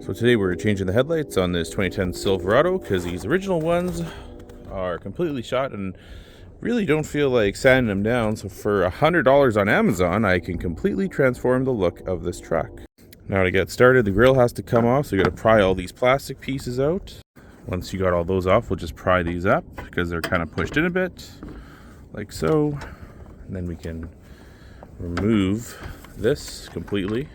So today we're changing the headlights on this 2010 Silverado because these original ones are completely shot and really don't feel like sanding them down. So for $100 on Amazon, I can completely transform the look of this truck. Now to get started, the grill has to come off, so you got to pry all these plastic pieces out. Once you got all those off, we'll just pry these up because they're kind of pushed in a bit, like so. And then we can remove this completely.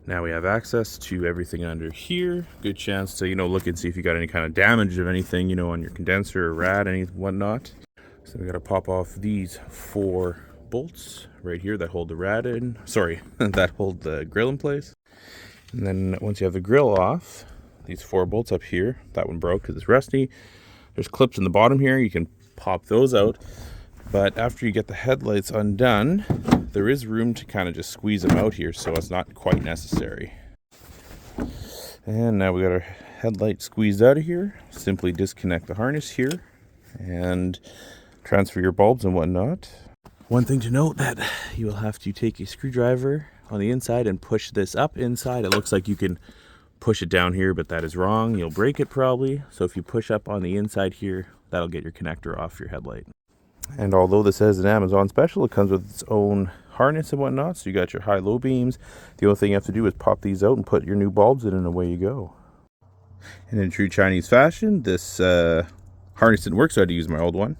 Now we have access to everything under here. Good chance to, look and see if you got any kind of damage of anything, on your condenser or rad, any whatnot. So we got to pop off these 4 bolts right here that hold the rad in. Sorry, that hold the grill in place. And then once you have the grill off, these 4 bolts up here, that one broke because it's rusty. There's clips in the bottom here. You can pop those out. But after you get the headlights undone, there is room to kind of just squeeze them out here, so it's not quite necessary. And now we got our headlight squeezed out of here. Simply disconnect the harness here and transfer your bulbs and whatnot. One thing to note that you will have to take a screwdriver on the inside and push this up inside. It looks like you can push it down here, but that is wrong. You'll break it probably. So if you push up on the inside here, that'll get your connector off your headlight. And although this says an Amazon special, it comes with its own harness and whatnot. So you got your high-low beams. The only thing you have to do is pop these out and put your new bulbs in, and away you go. And in true Chinese fashion, this harness didn't work, so I had to use my old one.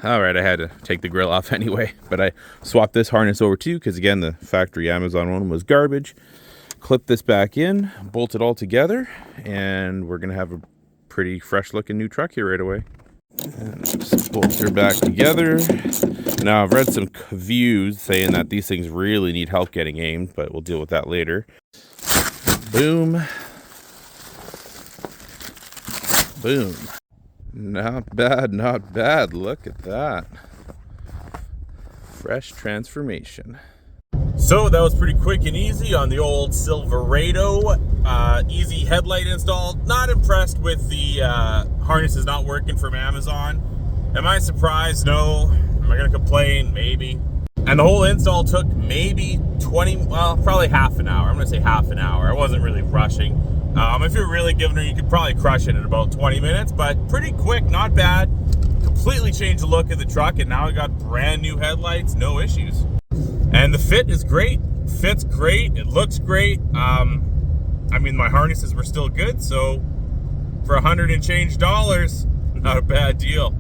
All right, I had to take the grill off anyway, but I swapped this harness over too because, again, the factory Amazon one was garbage. Clip this back in, bolt it all together, and we're going to have a pretty fresh-looking new truck here right away. And just bolt her back together. Now, I've read some reviews saying that these things really need help getting aimed, but we'll deal with that later. Boom. Boom. Not bad, not bad. Look at that. Fresh transformation. So that was pretty quick and easy on the old Silverado. Easy headlight install. Not impressed with the harnesses not working from Amazon. Am I surprised? No. Am I going to complain? Maybe. And the whole install took maybe probably half an hour. I'm going to say half an hour. I wasn't really rushing. If you're really giving her, you could probably crush it in about 20 minutes, but pretty quick, not bad. Completely changed the look of the truck, and now I got brand new headlights, no issues. And the fit is great. Fits great. It looks great. I mean, my harnesses were still good, so for $100 and change, not a bad deal.